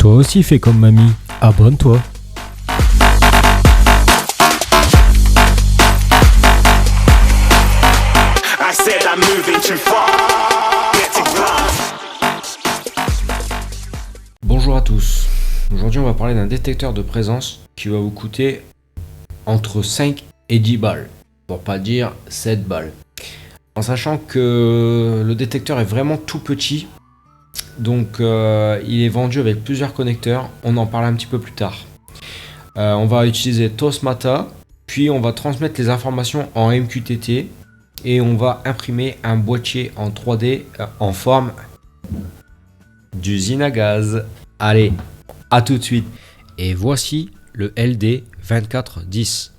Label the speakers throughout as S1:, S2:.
S1: Toi aussi fais comme mamie, abonne-toi.
S2: Bonjour à tous, aujourd'hui on va parler d'un détecteur de présence qui va vous coûter entre 5 et 10 balles, pour pas dire 7 balles. En sachant que le détecteur est vraiment tout petit, donc il est vendu avec plusieurs connecteurs, on en parle un petit peu plus tard. On va utiliser Tosmata, puis on va transmettre les informations en MQTT et on va imprimer un boîtier en 3D en forme d'usine à gaz. Allez, à tout de suite. Et voici le LD2410.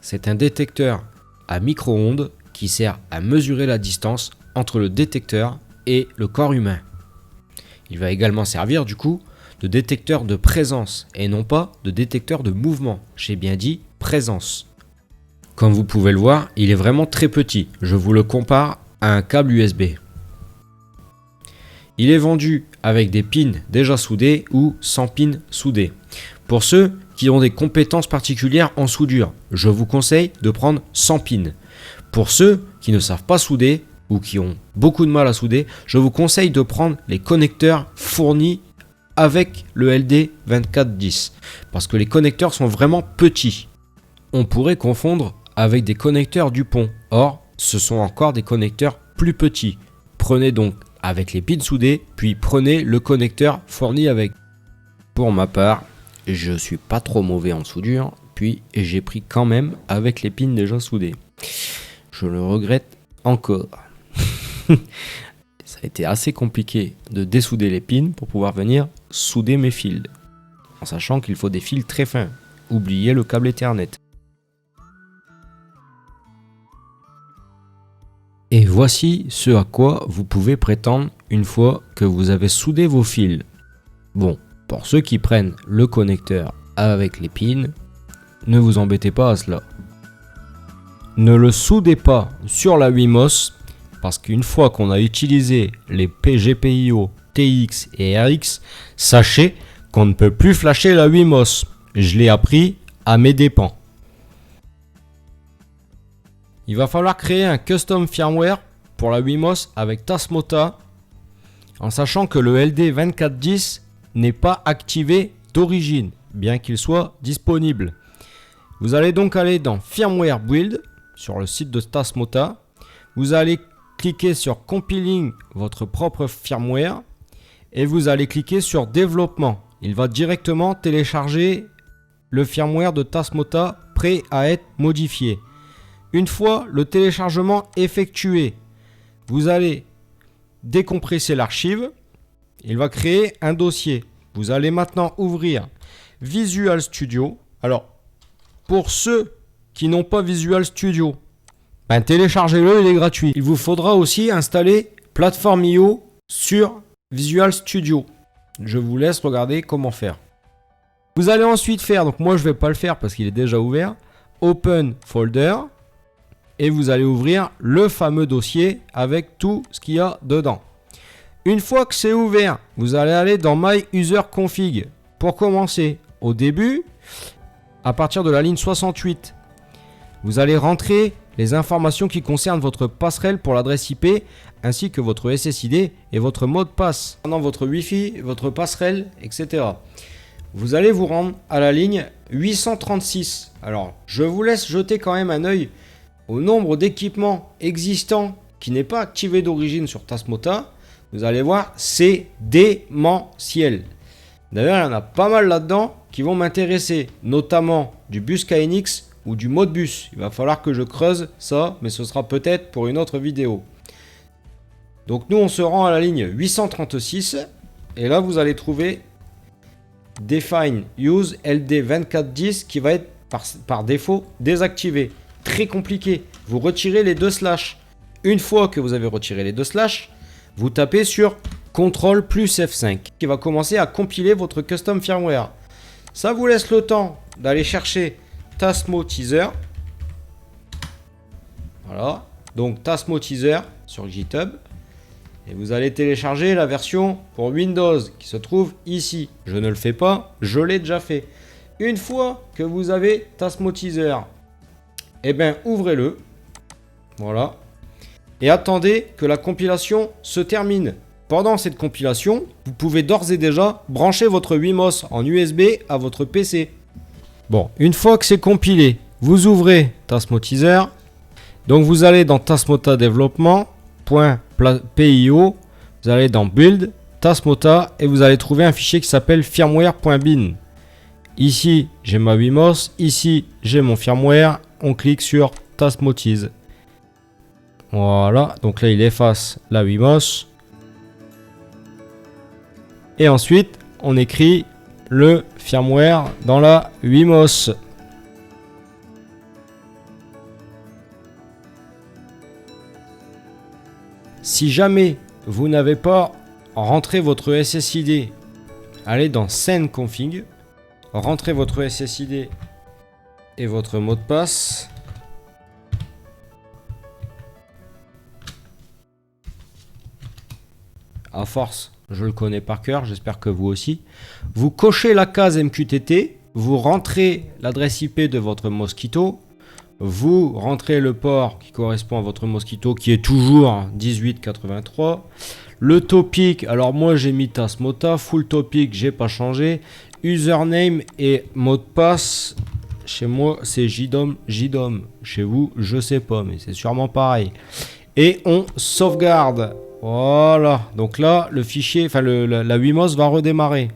S2: C'est un détecteur à micro-ondes qui sert à mesurer la distance entre le détecteur et le corps humain. Il va également servir du coup de détecteur de présence et non pas de détecteur de mouvement. J'ai bien dit présence. Comme vous pouvez le voir, il est vraiment très petit. Je vous le compare à un câble USB. Il est vendu avec des pins déjà soudés ou sans pins soudés. Pour ceux qui ont des compétences particulières en soudure, je vous conseille de prendre 100 pins. Pour ceux qui ne savent pas souder ou qui ont beaucoup de mal à souder, je vous conseille de prendre les connecteurs fournis avec le LD2410 parce que les connecteurs sont vraiment petits. On pourrait confondre avec des connecteurs Dupont. Or, ce sont encore des connecteurs plus petits. Prenez donc avec les pins soudés, puis prenez le connecteur fourni avec. Pour ma part, je suis pas trop mauvais en soudure, puis j'ai pris quand même avec les pins déjà soudés. Je le regrette encore. Ça a été assez compliqué de dessouder les pins pour pouvoir venir souder mes fils. En sachant qu'il faut des fils très fins. Oubliez le câble Ethernet. Et voici ce à quoi vous pouvez prétendre une fois que vous avez soudé vos fils. Bon, pour ceux qui prennent le connecteur avec les pins, ne vous embêtez pas à cela. Ne le soudez pas sur la Wimos parce qu'une fois qu'on a utilisé les GPIO, TX et RX, sachez qu'on ne peut plus flasher la Wimos. Je l'ai appris à mes dépens. Il va falloir créer un custom firmware pour la Wimos avec Tasmota en sachant que le LD2410 n'est pas activé d'origine, bien qu'il soit disponible. Vous allez donc aller dans Firmware Build sur le site de Tasmota. Vous allez cliquer sur Compiling votre propre firmware et vous allez cliquer sur Développement. Il va directement télécharger le firmware de Tasmota prêt à être modifié. Une fois le téléchargement effectué, vous allez décompresser l'archive. Il va créer un dossier. Vous allez maintenant ouvrir Visual Studio. Alors, pour ceux qui n'ont pas Visual Studio, téléchargez-le, il est gratuit. Il vous faudra aussi installer Platform.io sur Visual Studio. Je vous laisse regarder comment faire. Vous allez ensuite faire, donc moi je ne vais pas le faire parce qu'il est déjà ouvert, Open Folder. Et vous allez ouvrir le fameux dossier avec tout ce qu'il y a dedans. Une fois que c'est ouvert, vous allez aller dans My User Config. Pour commencer, au début, à partir de la ligne 68, vous allez rentrer les informations qui concernent votre passerelle pour l'adresse IP ainsi que votre SSID et votre mot de passe. Pendant votre Wi-Fi, votre passerelle, etc. Vous allez vous rendre à la ligne 836. Alors, je vous laisse jeter quand même un œil au nombre d'équipements existants qui n'est pas activé d'origine sur Tasmota. Vous allez voir, c'est démentiel. D'ailleurs, il y en a pas mal là-dedans qui vont m'intéresser, notamment du bus KNX ou du Modbus. Il va falloir que je creuse ça, mais ce sera peut-être pour une autre vidéo. Donc nous, on se rend à la ligne 836 et là, vous allez trouver Define Use LD2410 qui va être par défaut désactivé. Très compliqué. Vous retirez les deux slash. Une fois que vous avez retiré les deux slash, vous tapez sur CTRL plus F5 qui va commencer à compiler votre custom firmware. Ça vous laisse le temps d'aller chercher Tasmo Teaser. Voilà. Donc Tasmo Teaser sur GitHub. et vous allez télécharger la version pour Windows qui se trouve ici. Je ne le fais pas, je l'ai déjà fait. Une fois que vous avez Tasmoteaser, eh bien ouvrez-le, voilà, et attendez que la compilation se termine. Pendant cette compilation, vous pouvez d'ores et déjà brancher votre Wimos en USB à votre PC. Bon, une fois que c'est compilé, vous ouvrez Tasmoteaser. Donc vous allez dans Tasmota Développement.pio, vous allez dans Build, Tasmota, et vous allez trouver un fichier qui s'appelle firmware.bin. Ici, j'ai ma Wimos, ici, j'ai mon firmware. On clique sur Tasmotease. Voilà, donc là, il efface la Wimos. Et ensuite, on écrit le firmware dans la Wimos. Si jamais vous n'avez pas rentré votre SSID, allez dans Send Config, rentrez votre SSID et votre mot de passe. À force, je le connais par cœur, j'espère que vous aussi. Vous cochez la case MQTT, vous rentrez l'adresse IP de votre Mosquito, vous rentrez le port qui correspond à votre Mosquito qui est toujours 1883. Le topic, alors moi j'ai mis Tasmota, full topic, j'ai pas changé. Username et mot de passe, chez moi c'est JDOM. Chez vous, je sais pas, mais c'est sûrement pareil. Et on sauvegarde. Voilà, donc là le fichier, enfin la Wimos va redémarrer.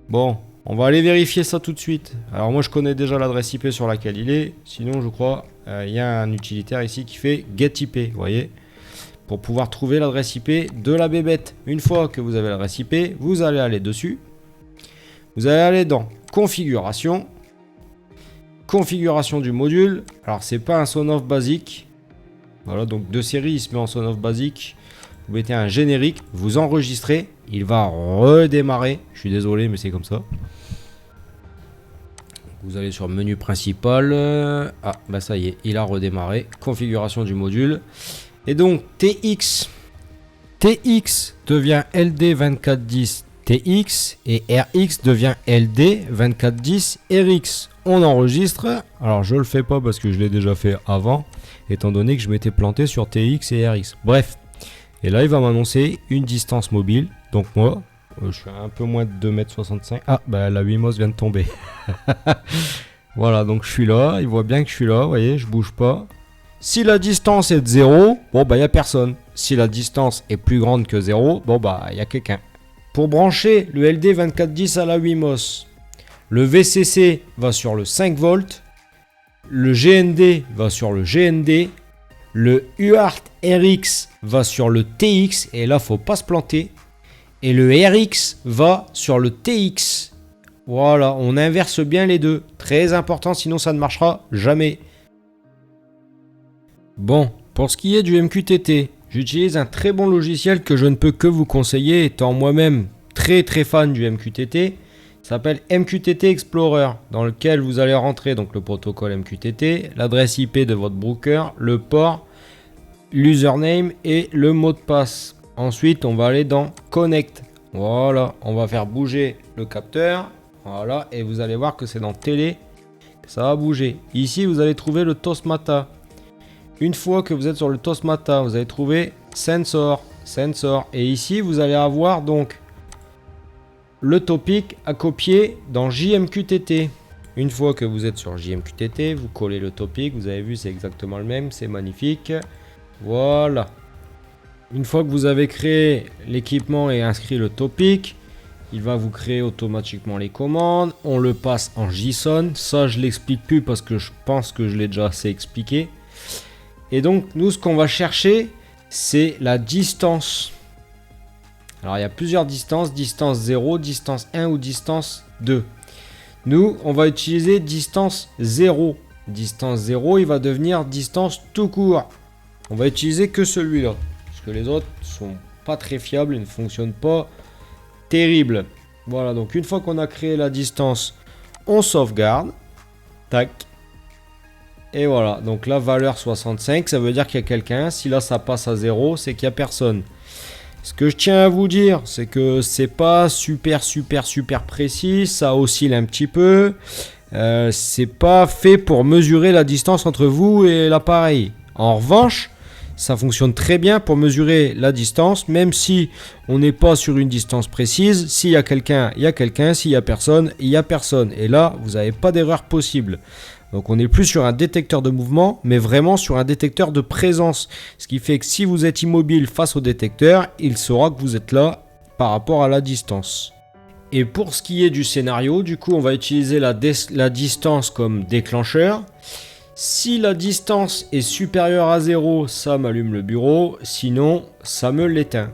S2: Bon, on va aller vérifier ça tout de suite. Alors moi je connais déjà l'adresse IP sur laquelle il est. Sinon je crois il y a un utilitaire ici qui fait getIP, vous voyez, pour pouvoir trouver l'adresse IP de la bébête. Une fois que vous avez l'adresse IP, vous allez aller dessus. Vous allez aller dans configuration. Configuration du module. Alors c'est pas un son-off basique. Voilà, donc de série il se met en son-off basique. Vous mettez un générique, vous enregistrez, il va redémarrer. Je suis désolé, mais c'est comme ça. Vous allez sur menu principal. Ah, bah ça y est, il a redémarré. Configuration du module. Et donc TX devient LD2410 TX et RX devient LD2410 RX. On enregistre. Alors je le fais pas parce que je l'ai déjà fait avant, étant donné que je m'étais planté sur TX et RX. Bref. Et là, il va m'annoncer une distance mobile. Donc moi, je suis à un peu moins de 2,65 m. Ah, bah la Wimos vient de tomber. Voilà, donc je suis là. Il voit bien que je suis là. Vous voyez, je bouge pas. Si la distance est de 0, bon, bah il n'y a personne. Si la distance est plus grande que 0, bon, bah il y a quelqu'un. Pour brancher le LD2410 à la Wimos, le VCC va sur le 5 volts. Le GND va sur le GND. Le UART RX va sur le TX, et là faut pas se planter. Et le RX va sur le TX. Voilà, on inverse bien les deux. Très important, sinon ça ne marchera jamais. Bon, pour ce qui est du MQTT, j'utilise un très bon logiciel que je ne peux que vous conseiller, étant moi-même très fan du MQTT. Ça s'appelle MQTT Explorer, dans lequel vous allez rentrer donc le protocole MQTT, l'adresse IP de votre broker, le port, l'username et le mot de passe. Ensuite, on va aller dans Connect. Voilà, on va faire bouger le capteur. Voilà, et vous allez voir que c'est dans Télé que ça va bouger. Ici, vous allez trouver le Tosmata. Une fois que vous êtes sur le Tosmata, vous allez trouver Sensor. Et ici, vous allez avoir donc le topic à copier dans JMQTT. Une fois que vous êtes sur JMQTT, vous collez le topic. Vous avez vu, c'est exactement le même. C'est magnifique. Voilà. Une fois que vous avez créé l'équipement et inscrit le topic, il va vous créer automatiquement les commandes. On le passe en JSON. Ça, je l'explique plus parce que je pense que je l'ai déjà assez expliqué. Et donc, nous, ce qu'on va chercher, c'est la distance. Alors, il y a plusieurs distances. Distance 0, distance 1 ou distance 2. Nous, on va utiliser distance 0. Distance 0, il va devenir distance tout court. On va utiliser que celui-là. Parce que les autres sont pas très fiables et ne fonctionnent pas terrible. Voilà, donc une fois qu'on a créé la distance, on sauvegarde. Tac. Et voilà, donc la valeur 65, ça veut dire qu'il y a quelqu'un. Si là ça passe à 0, c'est qu'il n'y a personne. Ce que je tiens à vous dire, c'est que c'est pas super précis, ça oscille un petit peu. C'est pas fait pour mesurer la distance entre vous et l'appareil. En revanche, ça fonctionne très bien pour mesurer la distance, même si on n'est pas sur une distance précise. S'il y a quelqu'un, il y a quelqu'un. S'il y a personne, il y a personne. Et là, vous n'avez pas d'erreur possible. Donc on n'est plus sur un détecteur de mouvement, mais vraiment sur un détecteur de présence. Ce qui fait que si vous êtes immobile face au détecteur, il saura que vous êtes là par rapport à la distance. Et pour ce qui est du scénario, du coup on va utiliser la distance comme déclencheur. Si la distance est supérieure à 0, ça m'allume le bureau, sinon ça me l'éteint.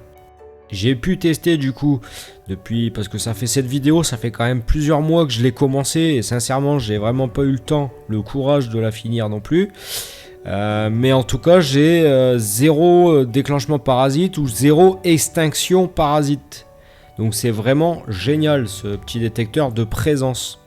S2: J'ai pu tester du coup depuis, parce que ça fait cette vidéo, ça fait quand même plusieurs mois que je l'ai commencé et sincèrement j'ai vraiment pas eu le temps, le courage de la finir non plus. Mais en tout cas j'ai 0 déclenchement parasite ou 0 extinction parasite. Donc c'est vraiment génial ce petit détecteur de présence.